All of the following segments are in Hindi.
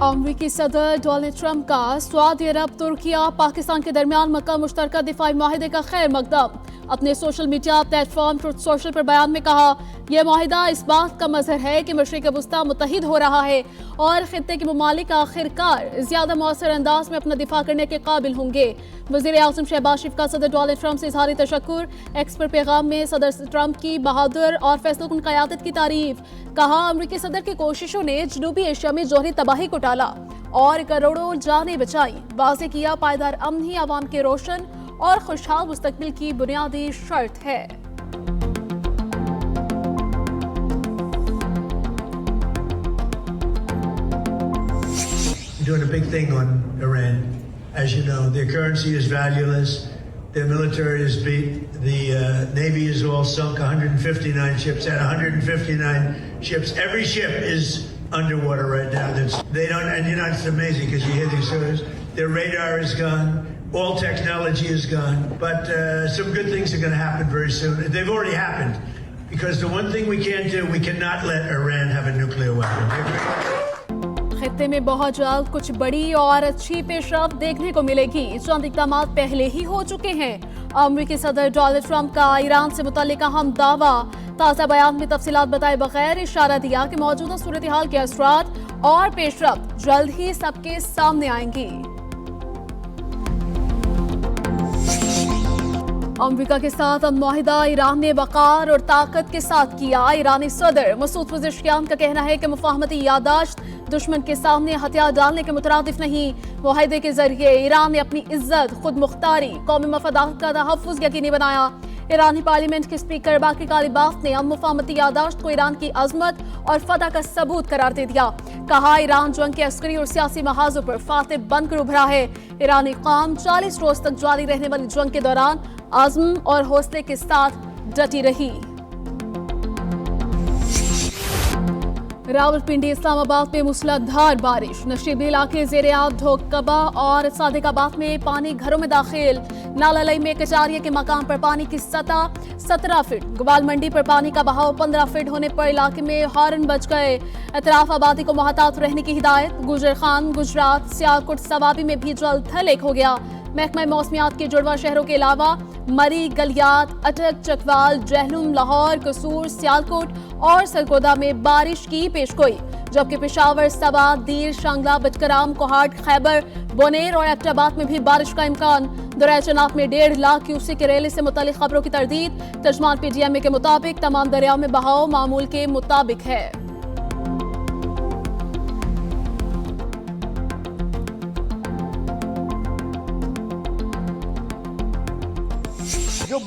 अमरीकी सदर डोनाल्ड ट्रंप का सऊदी अरब तुर्किया पाकिस्तान के दरमियान मक्का मुश्तरका दिफाई माहिदे का खैर मकदम। अपने social media platform truth social पर बयान में कहा, यह माहिदा इस बात का मजहर है कि मशरिक वस्ता मुत्तहिद हो रहा है और खित्ते के ममालिक आखिरकार ज्यादा मौसर अंदाज में अपना दिफा करने के काबिल होंगे। वज़ीर आज़म शहबाज शरीफ का सदर डोनाल्ड ट्रंप से इजहारी तशक्कुर। एक्स पर पैगाम में सदर ट्रंप की बहादुर और फैसलाकुन क़यादत की तारीफ। कहा, अमरीकी सदर की कोशिशों ने जनूबी एशिया में जोहरी तबाही को टाला और करोड़ों जानें बचाई। वाज़ेह किया, पायदार अमन ही आवाम के रोशन और खुशहाल मुस्तकबिल की बुनियादी शर्त है। Doing a big thing on Iran. As you know, their currency is valueless. Their military is beat. The Navy is all sunk. 159 ships. At 159 ships, every ship is underwater right now. They don't, and you know, it's amazing because you hear these stories. Their radar is gone. All technology is gone. But some good things are going to happen very soon. They've already happened. Because the one thing we can't do, we cannot let Iran have a nuclear weapon. खित्ते में बहुत जल्द कुछ बड़ी और अच्छी पेशरफ्त देखने को मिलेगी। चंद इक़दाम पहले ही हो चुके हैं। अमरीकी सदर डोनाल्ड ट्रंप का ईरान से मुताल्लिक अहम दावा। ताज़ा बयान में तफसीलात बताए बगैर इशारा दिया कि मौजूदा सूरत हाल के असरात और पेशरफ्त जल्द ही सबके सामने आएंगी। अमेरिका के साथ मुआहिदा ईरान ने वक़ार और ताकत के साथ किया। ईरानी सदर मसूद पज़ेश्कियान का कहना है कि मुफाहमती यादाश्त दुश्मन के सामने हथियार डालने के मुतरादिफ नहीं। मुआहिदे के जरिए ईरान ने अपनी इज्जत, खुद मुख्तारी, कौमी मफादात का तहफ़्फ़ुज़ यकीनी बनाया। ईरानी पार्लियामेंट के स्पीकर बाकी कालिबाफ ने हम मुफाहमती यादाश्त को ईरान की अजमत और फतह का सबूत करार दे दिया। कहा, ईरान जंग के अस्करी और सियासी महाजों पर फातेह बनकर उभरा है। ईरानी कौम 40 रोज तक जारी रहने वाली जंग के दौरान आज़म और हौसले के साथ डटी रही। रावलपिंडी इस्लामाबाद में मूसलाधार बारिश। नशीबी इलाके ज़ेर-ए-आब ढोकबा और सादिकाबाद में पानी घरों में दाखिल। नालालई में कचारिया के मकाम पर पानी की सतह 17 फीट। गोपाल मंडी पर पानी का बहाव 15 फीट होने पर इलाके में हॉर्न बज गए। अतराफ आबादी को मोहतात रहने की हिदायत। गुजर खान, गुजरात, सियालकोट, सवाबी में भी जल थल एक हो गया। महकमा मौसमियात के जुड़वा शहरों के अलावा मरी, गलियात, अटक, चकवाल, जहलुम, लाहौर, कसूर, सियालकोट और सरगोदा में बारिश की पेशगोई, जबकि पेशावर, सबा, दीर, शांगला, बटकराम, कोहाट, खैबर, बोनेर और एबटाबाद में भी बारिश का इम्कान। दरिया चनाब में 1.5 लाख क्यूसेक के रैली से मुतालिक खबरों की तरदीद। तर्जमान PTMA के मुताबिक तमाम दरियाओं में बहाव मामूल के मुताबिक है। जो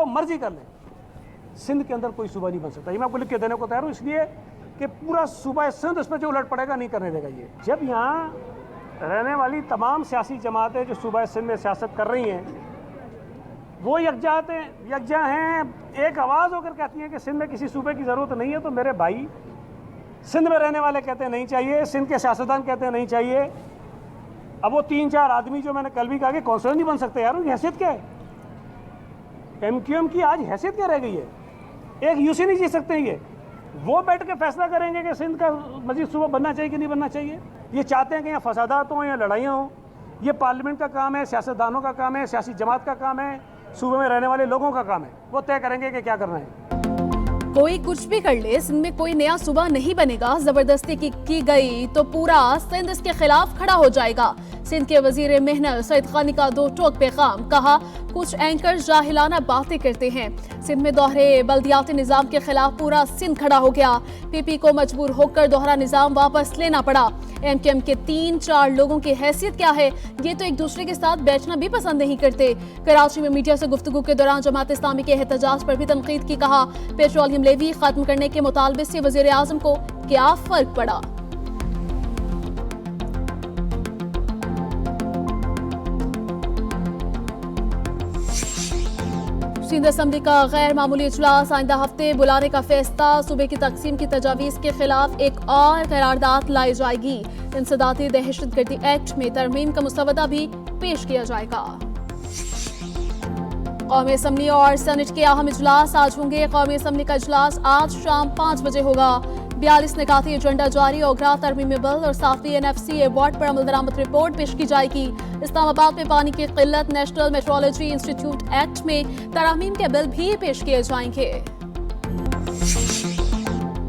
मर्जी कर ले, सिंध के अंदर कोई सूबा नहीं बन सकता। ये मैं आपको लिख के देने को तैयार हूँ, इसलिए कि पूरा सूबा सिंध उस पर जो उलट पड़ेगा नहीं करने देगा। ये जब यहाँ रहने वाली तमाम सियासी जमातें जो सूबा सिंध में सियासत कर रही हैं, वो यकजा हैं, एक आवाज़ होकर कहती हैं कि सिंध में किसी सूबे की ज़रूरत नहीं है, तो मेरे भाई सिंध में रहने वाले कहते हैं नहीं चाहिए, सिंध के सियासतदान कहते हैं नहीं चाहिए। अब वो 3-4 आदमी जो मैंने कल भी कहा कि कौंसलर नहीं बन सकते, यार उनकी हैसियत क्या है? MQM की आज हैसियत क्या रह गई है? एक यूसी नहीं जी सकते ये। वो बैठ के फैसला करेंगे कि सिंध का मजीद सूबा बनना चाहिए कि नहीं बनना चाहिए। ये चाहते हैं कि यहाँ फसादात हों या लड़ाइयाँ हों। ये पार्लियामेंट का काम है, सियासतदानों का काम है, सियासी जमात का काम है, सूबे में रहने वाले लोगों का काम है। वो तय करेंगे कि क्या करना है। कोई कुछ भी कर ले, सिंध में कोई नया सूबा नहीं बनेगा। जबरदस्ती की गई तो पूरा सिंध इसके खिलाफ खड़ा हो जाएगा। सिंध के वजीर मेहनत सईद खानी का 2 टोक पैगाम। कहा, कुछ एंकर जाहिलाना बातें करते हैं। सिंध में दोहरे बल्दियाती निज़ाम के खिलाफ पूरा सिंध खड़ा हो गया। PP को मजबूर होकर दोहरा निज़ाम वापस लेना पड़ा। MQM के 3-4 लोगों की हैसियत क्या है? ये तो एक दूसरे के साथ बैठना भी पसंद नहीं करते। कराची में मीडिया से गुफ्तगू के दौरान जमात इस्लामी के एहतजाज पर भी तनकीद की। कहा, पेट्रोलियम लेवी खत्म करने के मुतालबे से वज़ीर आज़म को क्या फर्क पड़ा? सिंध असेंबली का गैर मामूली इजलास आइंदा हफ्ते बुलाने का फैसला। सूबे की तकसीम की तजावीज़ के खिलाफ एक और करारदाद लाई जाएगी। इंसदादी दहशतगर्दी एक्ट में तरमीम का मुसवदा भी पेश किया जाएगा। कौमी असेंबली और सेनेट के अहम इजलास आज होंगे। कौमी असेंबली का इजलास आज शाम 5 बजे होगा। 42 निकाती एजेंडा जारी, ओगरा तरमीमी बिल और 7वीं NFC अवार्ड पर अमल दरामद रिपोर्ट पेश की जाएगी। इस्लामाबाद में पानी की किल्लत, नेशनल मेट्रोलॉजी इंस्टीट्यूट एक्ट में तरमीम के बिल भी पेश किए जाएंगे।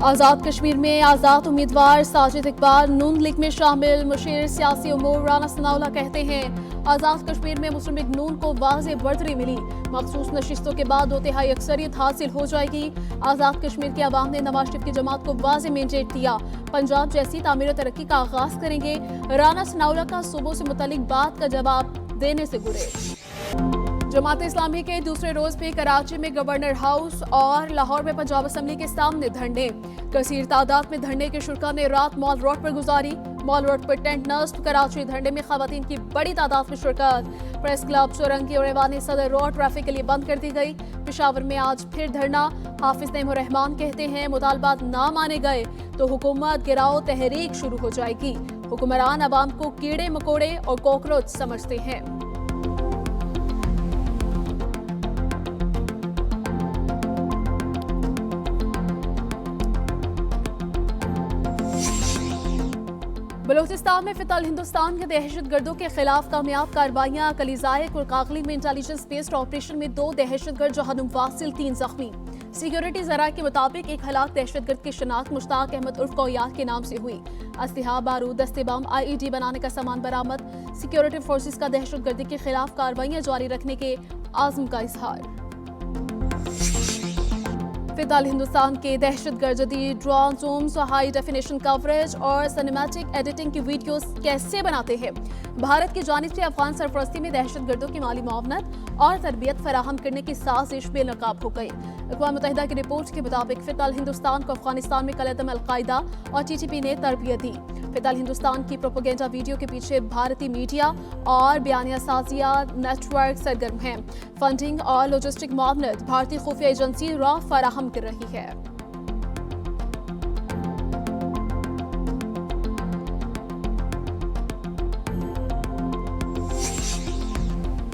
आजाद कश्मीर में आजाद उम्मीदवार साजिद इकबाल नून लीग में शामिल। मुशीर सियासी उमूर राना सनाउल्लाह कहते हैं आजाद कश्मीर में मुस्लिम लीग नून को वाज़ेह बढ़तरी मिली, मखसूस नशिस्तों के बाद 2/3 अक्सरियत हासिल हो जाएगी। आजाद कश्मीर के अवाम ने नवाज शरीफ की जमात को वाज़ेह मैंडेट दिया, पंजाब जैसी तामीर तरक्की का आगाज करेंगे। राना सनाउल्लाह का सूबों से मुतालिक बात का जवाब देने से गुरेज। जमात इस्लामी के दूसरे रोज भी कराची में गवर्नर हाउस और लाहौर में पंजाब असम्बली के सामने धरने। कसीर तादाद में धरने के शुरका ने रात मॉल रोड पर गुजारी। मॉल रोड पर टेंट नस्ब, कराची धरने में खवातीन की बड़ी तादाद में शिरकत। प्रेस क्लब, चौरंगी और ऐवान सदर रोड ट्रैफिक के लिए बंद कर दी गई। पेशावर में आज फिर धरना। हाफिज नईमुर रहमान कहते हैं मुतालबात ना माने गए तो हुकूमत गिराओ तहरीक शुरू हो जाएगी। हुक्मरान अवाम को कीड़े मकोड़े और कॉकरोच समझते हैं। बलूचिस्तान में फितल हिंदुस्तान के दहशतगर्दों के खिलाफ कामयाब कार्रवाइयां। कलीजाए कुरकागली में इंटेलिजेंस बेस्ड ऑपरेशन में 2 दहशतगर्द जहन्नुम वासिल, 3 जख्मी। सिक्योरिटी जराये के मुताबिक एक हलाक दहशतगर्द की शनाख्त मुश्ताक अहमद उर्फ कोयार के नाम से हुई। असलहा, बारूद, दस्ते बम, IED बनाने का सामान बरामद। सिक्योरिटी फोर्सेस का दहशतगर्दी के खिलाफ कार्रवाइयां जारी रखने के आज़म का इजहार। फिलहाल हिंदुस्तान के दहशतगर्द जदीद drone Zooms, high definition coverage और सिनेमैटिक एडिटिंग की वीडियोस कैसे बनाते हैं। भारत की जानिब से अफगान सरपरस्ती में दहशतगर्दों की माली मुआवनत और तरबियत फराहम करने की साजिश बेनकाब हो गई। अक़वाम मुत्तहिदा की रिपोर्ट के मुताबिक फिलहाल हिंदुस्तान को अफगानिस्तान में कलदम अलकायदा और TTP ने तरबियत दी। फिलहाल हिंदुस्तान की प्रोपेगेंडा वीडियो के पीछे भारतीय मीडिया और बयानिया साजिया नेटवर्क सरगर्म हैं। फंडिंग और लॉजिस्टिक मुआवनत भारतीय खुफिया एजेंसी रॉ फराहम कर रही है।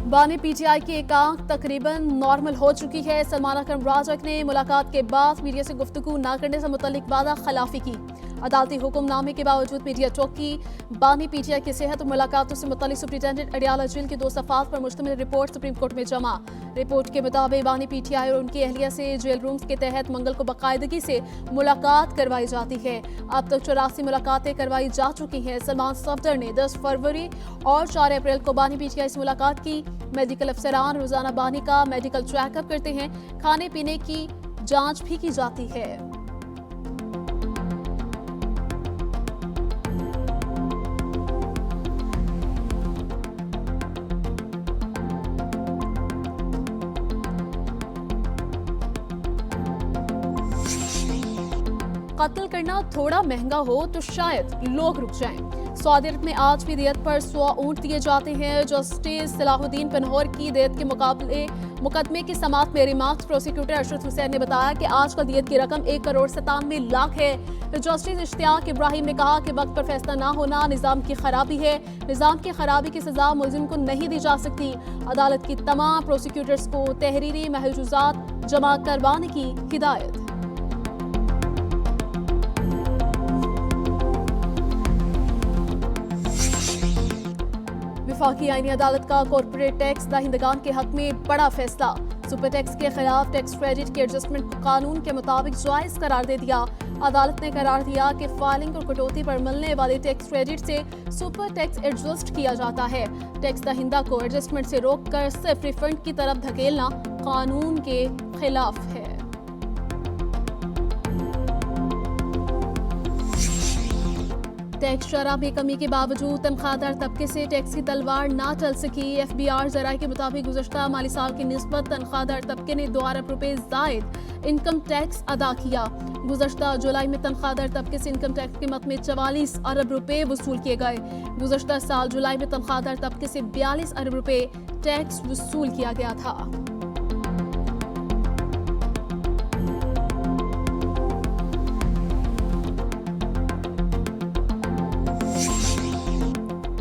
बानी PTI की एक आंख तकरीबन नॉर्मल हो चुकी है। सलमान अकरम राजक ने मुलाकात के बाद मीडिया से गुफ्तगू न करने से मुतल्लिक वादा खिलाफी की। अदालती हुक्मनामे के बावजूद मीडिया चौकी बानी PTI की सेहत और मुलाकातों से मुतल्लिक सुप्रिंटेंडेंट अडियाला जेल की 2 सफ़ात पर मुश्तमिल रिपोर्ट सुप्रीम कोर्ट में जमा। रिपोर्ट के मुताबिक बानी PTI और उनकी अहलिया से जेल रूम्स के तहत मंगल को बाकायदगी से मुलाकात करवाई जाती है। अब तक 84 मुलाकातें करवाई जा चुकी हैं। सलमान सफदर ने 10 फरवरी और 4 अप्रैल को बानी PTI से मुलाकात की। मेडिकल अफसरान रोजाना बानी का मेडिकल चेकअप करते हैं। खाने पीने की जांच भी की जाती है। कत्ल करना थोड़ा महंगा हो तो शायद लोग रुक जाएं। सऊदी अरब में आज भी दियत पर 100 ऊंट दिए जाते हैं। जस्टिस सलाहुद्दीन पनहोर की दियत के मुकदमे की समाअत में रिमार्क्स प्रोसिक्यूटर अशरफ हुसैन ने बताया कि आज का दियत की रकम 1,97 लाख है। जस्टिस इश्तियाक इब्राहिम ने कहा कि वक्त पर फैसला ना होना निजाम की खराबी है। निजाम की खराबी की सजा मुलजिम को नहीं दी जा सकती। अदालत की तमाम प्रोसिक्यूटर्स को तहरीरी महजूजात जमा करवाने की हिदायत। वफाकी आईनी अदालत का कॉर्पोरेट टैक्स दहिंदगान के हक में बड़ा फैसला। सुपर टैक्स के खिलाफ टैक्स क्रेडिट के एडजस्टमेंट को कानून के मुताबिक जायज करार दे दिया। अदालत ने करार दिया कि फाइलिंग और कटौती पर मिलने वाले टैक्स क्रेडिट से सुपर टैक्स एडजस्ट किया जाता है। टैक्स दहिंदा को एडजस्टमेंट से रोककर सिर्फ रिफंड की तरफ धकेलना कानून के खिलाफ है। टैक्स शरह में कमी के बावजूद तनख्वाहदार तबके से टैक्स की तलवार ना चल सकी। FBR जराये के मुताबिक गुज़श्ता माली साल की निस्बत तनख्वाहदार तबके ने 2 अरब रुपए ज़ायद इनकम टैक्स अदा किया। गुज़श्ता जुलाई में तनख्वाहदार तबके से इनकम टैक्स की कीमत में 44 अरब रुपए वसूल किए गए। गुज़श्ता साल जुलाई में तनख्वाहदार तबके से 42 अरब रुपए टैक्स वसूल किया गया था।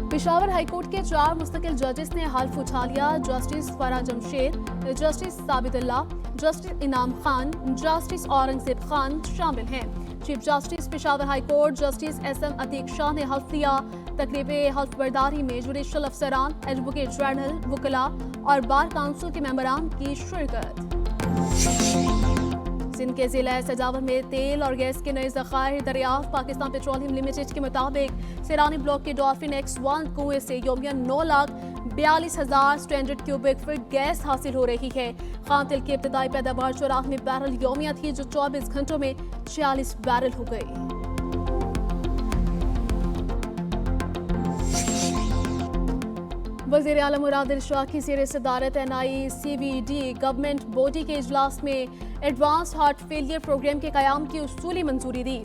पेशावर हाईकोर्ट के 4 मुस्तकिल जजेस ने हल्फ उठा लिया। Justice Farah Jamshed, justice Sabitullah, justice Inam Khan, justice Aurangzeb Khan शामिल हैं। Chief justice Peshawar high court justice SM Atiq Shah ने हल्फ लिया। तकरीब हल्फ बर्दारी में जुडिशल अफसरान, एडवोकेट जनरल, वकला और बार काउंसिल के मेंबरान की शिरकत। सिंध के जिला सजावल में तेल और गैस के नए ज़खायर दरियाफ्त। पाकिस्तान पेट्रोलियम लिमिटेड के मुताबिक सिरानी ब्लॉक के डॉल्फिन X1 कुएं से यौमियन 9,42,000 स्टैंडर्ड क्यूबिक फीट गैस हासिल हो रही है। खाम तेल की इब्तदाई पैदावार 94 बैरल यौमिया थी, जो 24 घंटों में 46 बैरल हो गई। वज़ीर आला मुराद इरशाद की ज़ेर सदारत NICVD गवर्नमेंट बॉडी के इजलास में एडवांस हार्ट फेलियर प्रोग्राम के क़याम की उसूली मंजूरी दी।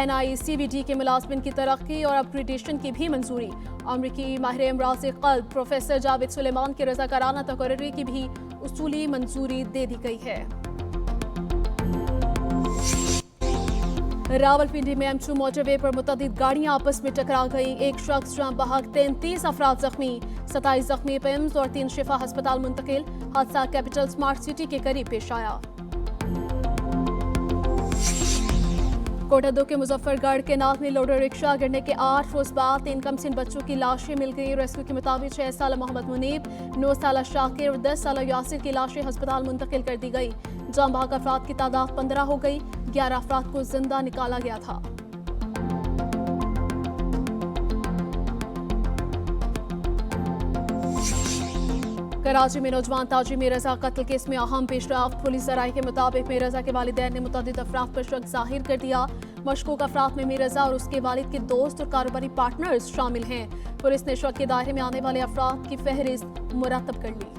NICVD के मुलाज़मिन की तरक्की और अपग्रेडेशन की भी मंजूरी। अमरीकी माहिर अमराज़ क़ल्ब प्रोफेसर जावेद सुलेमान की रज़ाकाराना तकर्री की भी उसूली मंजूरी दे दी गई है। रावलपिंडी में M2 मोटरवे पर मुतअद्दिद गाड़ियां आपस में टकरा गई। एक शख्स जाम बहक 33 अफराद जख्मी, 27 जख्मी पिम्स और 3 शिफा अस्पताल मुंतकिल। हादसा कैपिटल स्मार्ट सिटी के करीब पेश आया। कोटादो के मुजफ्फरगढ़ के नाथ में लोडर रिक्शा गिरने के 8 रोज बाद 3 कमसिन बच्चों की लाशें मिल गई। रेस्क्यू के मुताबिक 6 साल मोहम्मद मुनीब, 9 साल शाकिर और 10 साल यासिर की लाशें अस्पताल मुंतकिल कर दी गई। जाम बहक अफराद की तादाद 15 हो गई। 11 अफराद को जिंदा निकाला गया था। कराची में नौजवान ताजी मिर्जा कत्ल केस में अहम पेशरफ्त। पुलिस जराये के मुताबिक मिर्जा के वालिदैन ने मुतअद्दिद अफराद पर शक जाहिर कर दिया। मशकूक अफराद में मिर्जा और उसके वालिद के दोस्त और कारोबारी पार्टनर्स शामिल हैं। पुलिस ने शक के दायरे में आने वाले अफराद की फहरिस्त मुरतब कर ली।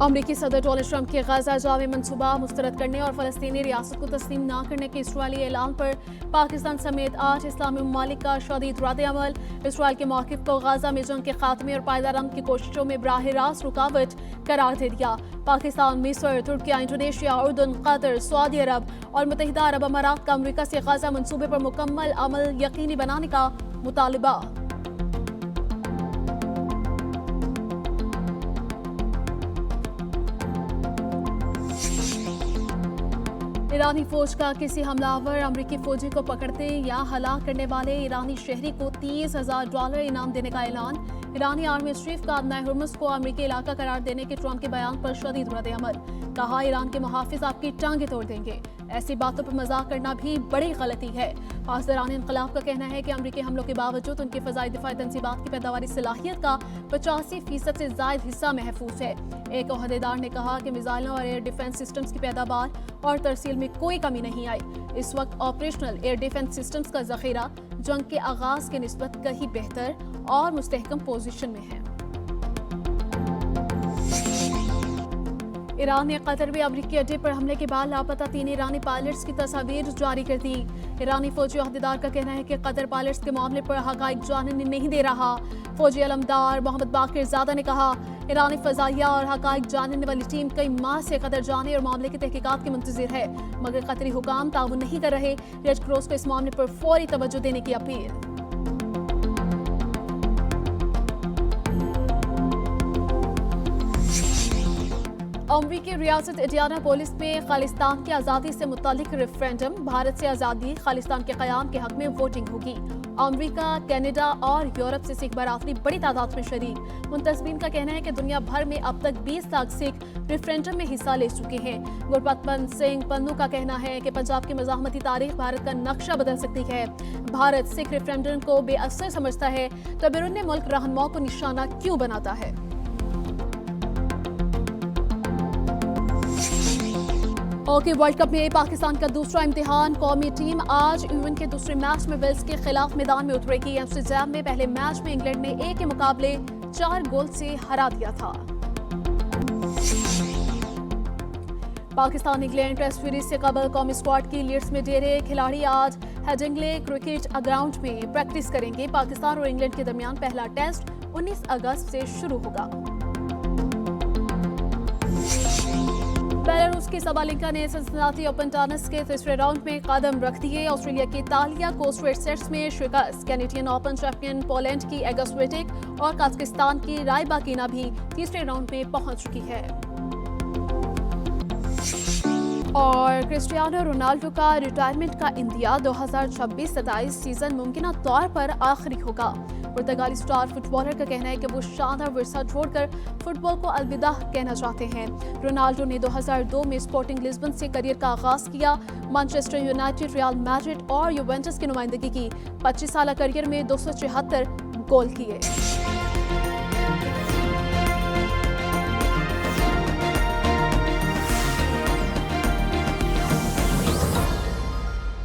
अमरीकी सदर डोनाल्ड ट्रंप के गजा जावे मंसूबा मुस्तरद करने और फलस्तीनी रियासत को तस्लीम न करने के इसराइली ऐलान पर पाकिस्तान समेत 8 इस्लामी ममालिक का शदीद रद्द-ए-अमल। इसराइल के मौक़िफ़ को गजा में जंग के खात्मे और पायदार अमन की कोशिशों में बराह रास्त रुकावट करार दे दिया। पाकिस्तान, मिस्र, तुर्किया, इंडोनेशिया, उर्दन, कतर, सऊदी अरब और मुत्तहिदा अरब अमारात का अमरीका से गजा मंसूबे पर मुकम्मल अमल यकीनी बनाने का मुतालबा। ईरानी फौज का किसी हमलावर अमरीकी फौजी को पकड़ते या हलाक करने वाले ईरानी शहरी को $30,000 इनाम देने का ऐलान। ईरानी आर्मी चीफ का अपना हुर्मुज़ को अमरीकी इलाका करार देने के ट्रंप के बयान पर शदीद रद्द-ए-अमल। कहा, ईरान के मुहाफिज आपकी टांगे तोड़ देंगे। ऐसी बातों पर मजाक करना भी बड़ी गलती है। पासदारान इनकलाब का कहना है कि अमरीकी हमलों के बावजूद उनकी फ़ज़ाई दिफाई तंजीबात की पैदावारी सलाहियत का 85% से ज़ायद हिस्सा महफूज है। एक ओहदेदार ने कहा कि मिसाइलों और एयर डिफेंस सिस्टम्स की पैदावार और तरसील में कोई कमी नहीं आई। इस वक्त ऑपरेशनल एयर डिफेंस सिस्टम्स का जखीरा जंग के आगाज के निस्बत कहीं बेहतर और मुस्तहकम पोजीशन में है। ईरान ने कतर में अमरीकी अड्डे पर हमले के बाद लापता 3 ईरानी पायलट्स की तस्वीर जारी कर दी। ईरानी फौजी अहदेदार का कहना है कि कतर पायलट्स के मामले पर हकाइक जानने नहीं दे रहा। फौजी अलमदार मोहम्मद बाकिर ज़ादा ने कहा, ईरानी फ़ज़ाइया और हकाइक जानने वाली टीम कई माह से कतर जाने और मामले की तहकीकात की मुंतज़िर है, मगर कतरी हुकाम ताउन नहीं कर रहे। रेड क्रॉस को इस मामले पर फौरी तवज्जो देने की अपील। अमरीकी रियासत इंडियानापोलिस में खालिस्तान की आज़ादी से मुतालिक रेफरेंडम, भारत से आज़ादी खालिस्तान के क़याम के हक में वोटिंग होगी। अमरीका, कनाडा और यूरोप से सिख बरादरी बड़ी तादाद में शरीक। मुंतज़मीन का कहना है कि दुनिया भर में अब तक 20 लाख सिख रेफरेंडम में हिस्सा ले चुके हैं। गुरपतवंत सिंह पन्नू का कहना है कि पंजाब की मज़ाहमती तारीख भारत का नक्शा बदल सकती है। भारत सिख रेफरेंडम को बेअसर समझता है तो बैरून मुल्क रहनुमाओं को निशाना क्यों बनाता है। हॉकी वर्ल्ड कप में पाकिस्तान का दूसरा इम्तिहान। कौमी टीम आज इवेंट के दूसरे मैच में वेल्स के खिलाफ मैदान में उतरेगी। एम्स्टर्डम में पहले मैच में इंग्लैंड ने 1 के मुकाबले 4 गोल से हरा दिया था। पाकिस्तान इंग्लैंड टेस्ट सीरीज से कबल कौमी स्क्वाड की लीड्स में डेरे। खिलाड़ी आज हेडिंग्ले क्रिकेट ग्राउंड में प्रैक्टिस करेंगे। पाकिस्तान और इंग्लैंड के दरमियान पहला टेस्ट 19 अगस्त से शुरू होगा। बेलारूस की सबालिंका ने सिंसिनाटी ओपन टेनिस के तीसरे राउंड में कदम रख दिए। ऑस्ट्रेलिया की तालिया को स्ट्रेट सेट्स में शिकस्त। कैनेडियन ओपन चैंपियन पोलैंड की एगा स्वियाटेक और कजाकिस्तान की रायबाकिना भी तीसरे राउंड में पहुंच चुकी है। और क्रिस्टियानो रोनाल्डो का रिटायरमेंट का इंडिया 2026-27 सीजन मुमकिन तौर पर आखिरी होगा। पुर्तगाली स्टार फुटबॉलर का कहना है कि वो शानदार विरसा छोड़कर फुटबॉल को अलविदा कहना चाहते हैं। रोनाल्डो ने 2002 में स्पोर्टिंग लिस्बन से करियर का आगाज किया। मैनचेस्टर यूनाइटेड, रियल मैड्रिड और यूवेंटस की नुमाइंदगी की। 25 साल करियर में 276 गोल किए।